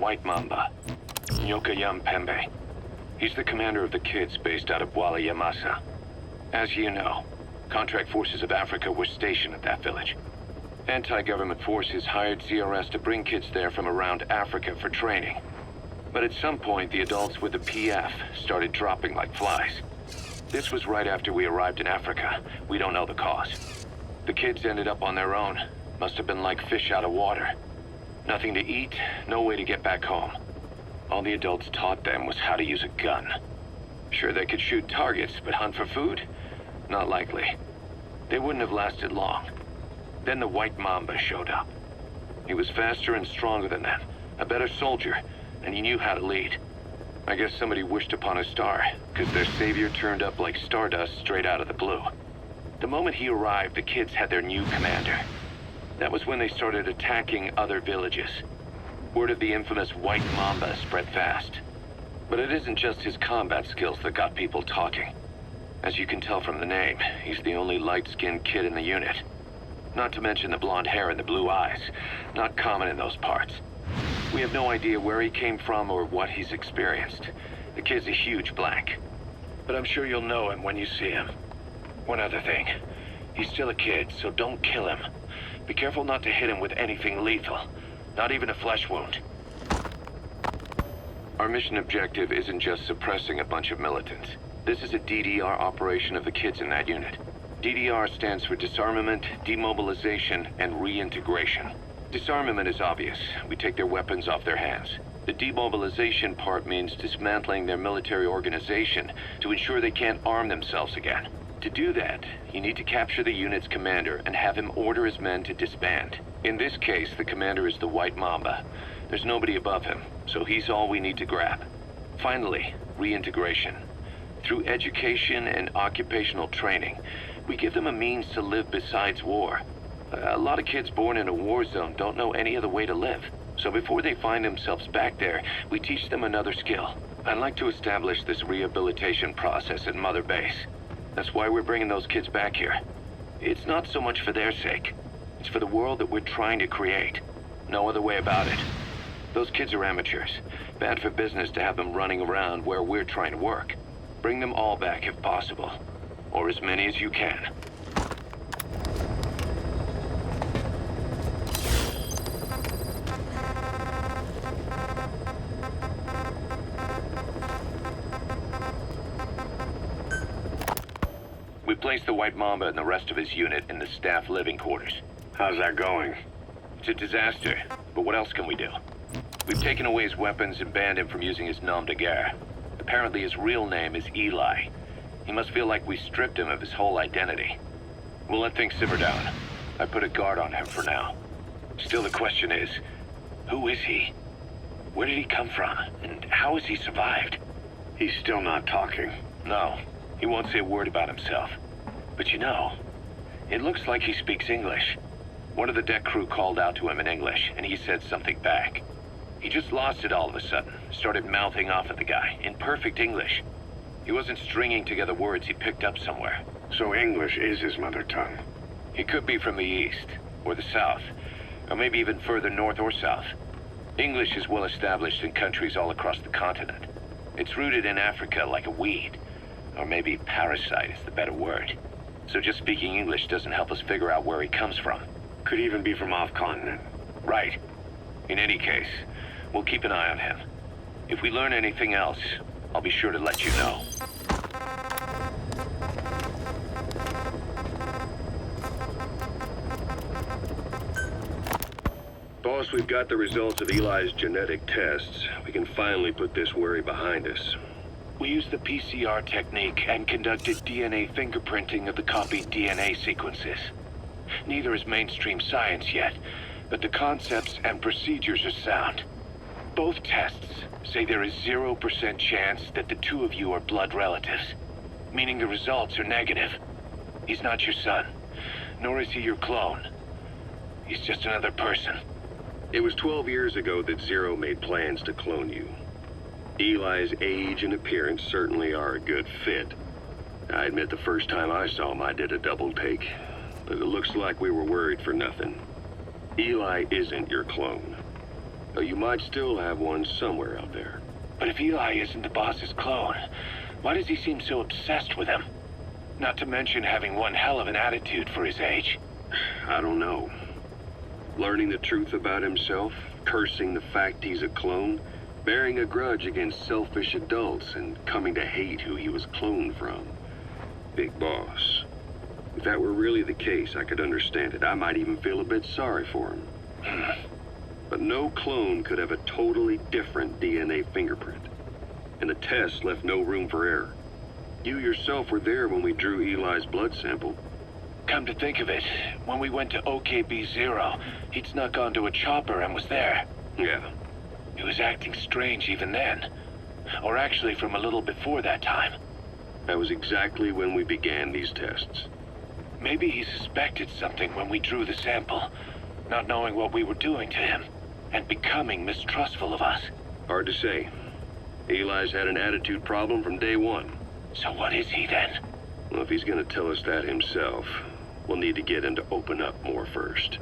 White Mamba, Nyokayam Pembe. He's the commander of the kids based out of Wala Yamasa. As you know, contract forces of Africa were stationed at that village. Anti-government forces hired CRS to bring kids there from around Africa for training. But at some point, the adults with the PF started dropping like flies. This was right after we arrived in Africa. We don't know the cause. The kids ended up on their own. Must have been like fish out of water. Nothing to eat, no way to get back home. All the adults taught them was how to use a gun. Sure, they could shoot targets, but hunt for food? Not likely. They wouldn't have lasted long. Then the White Mamba showed up. He was faster and stronger than them, a better soldier, and he knew how to lead. I guess somebody wished upon a star, because their savior turned up like stardust straight out of the blue. The moment he arrived, the kids had their new commander. That was when they started attacking other villages. Word of the infamous White Mamba spread fast. But it isn't just his combat skills that got people talking. As you can tell from the name, he's the only light-skinned kid in the unit. Not to mention the blonde hair and the blue eyes. Not common in those parts. We have no idea where he came from or what he's experienced. The kid's a huge blank. But I'm sure you'll know him when you see him. One other thing. He's still a kid, so don't kill him. Be careful not to hit him with anything lethal. Not even a flesh wound. Our mission objective isn't just suppressing a bunch of militants. This is a DDR operation of the kids in that unit. DDR stands for Disarmament, Demobilization, and Reintegration. Disarmament is obvious. We take their weapons off their hands. The demobilization part means dismantling their military organization to ensure they can't arm themselves again. To do that, you need to capture the unit's commander and have him order his men to disband. In this case, the commander is the White Mamba. There's nobody above him, so he's all we need to grab. Finally, reintegration. Through education and occupational training, we give them a means to live besides war. A lot of kids born in a war zone don't know any other way to live. So before they find themselves back there, we teach them another skill. I'd like to establish this rehabilitation process at Mother Base. That's why we're bringing those kids back here. It's not so much for their sake. It's for the world that we're trying to create. No other way about it. Those kids are amateurs. Bad for business to have them running around where we're trying to work. Bring them all back if possible. Or as many as you can. We placed the White Mamba and the rest of his unit in the staff living quarters. How's that going? It's a disaster, but what else can we do? We've taken away his weapons and banned him from using his nom de guerre. Apparently his real name is Eli. He must feel like we stripped him of his whole identity. We'll let things simmer down. I put a guard on him for now. Still the question is, who is he? Where did he come from? And how has he survived? He's still not talking. No, he won't say a word about himself. But you know, it looks like he speaks English. One of the deck crew called out to him in English, and he said something back. He just lost it all of a sudden, started mouthing off at the guy, in perfect English. He wasn't stringing together words he picked up somewhere. So English is his mother tongue. He could be from the east, or the south, or maybe even further north or south. English is well established in countries all across the continent. It's rooted in Africa like a weed, or maybe parasite is the better word. So just speaking English doesn't help us figure out where he comes from. Could even be from off-continent. Right. In any case, we'll keep an eye on him. If we learn anything else, I'll be sure to let you know. Boss, we've got the results of Eli's genetic tests. We can finally put this worry behind us. We used the PCR technique and conducted DNA fingerprinting of the copied DNA sequences. Neither is mainstream science yet, but the concepts and procedures are sound. Both tests say there is 0% chance that the two of you are blood relatives, meaning the results are negative. He's not your son, nor is he your clone. He's just another person. It was 12 years ago that Zero made plans to clone you. Eli's age and appearance certainly are a good fit. I admit the first time I saw him, I did a double take. But it looks like we were worried for nothing. Eli isn't your clone. Though you might still have one somewhere out there. But if Eli isn't the boss's clone, why does he seem so obsessed with him? Not to mention having one hell of an attitude for his age. I don't know. Learning the truth about himself, cursing the fact he's a clone, bearing a grudge against selfish adults, and coming to hate who he was cloned from. Big boss. If that were really the case, I could understand it. I might even feel a bit sorry for him. But no clone could have a totally different DNA fingerprint. And the test left no room for error. You yourself were there when we drew Eli's blood sample. Come to think of it, when we went to OKB-0, he'd snuck onto a chopper and was there. Yeah. He was acting strange even then. Or actually from a little before that time. That was exactly when we began these tests. Maybe he suspected something when we drew the sample, not knowing what we were doing to him, and becoming mistrustful of us. Hard to say. Eli's had an attitude problem from day one. So what is he then? Well, if he's gonna tell us that himself, we'll need to get him to open up more first.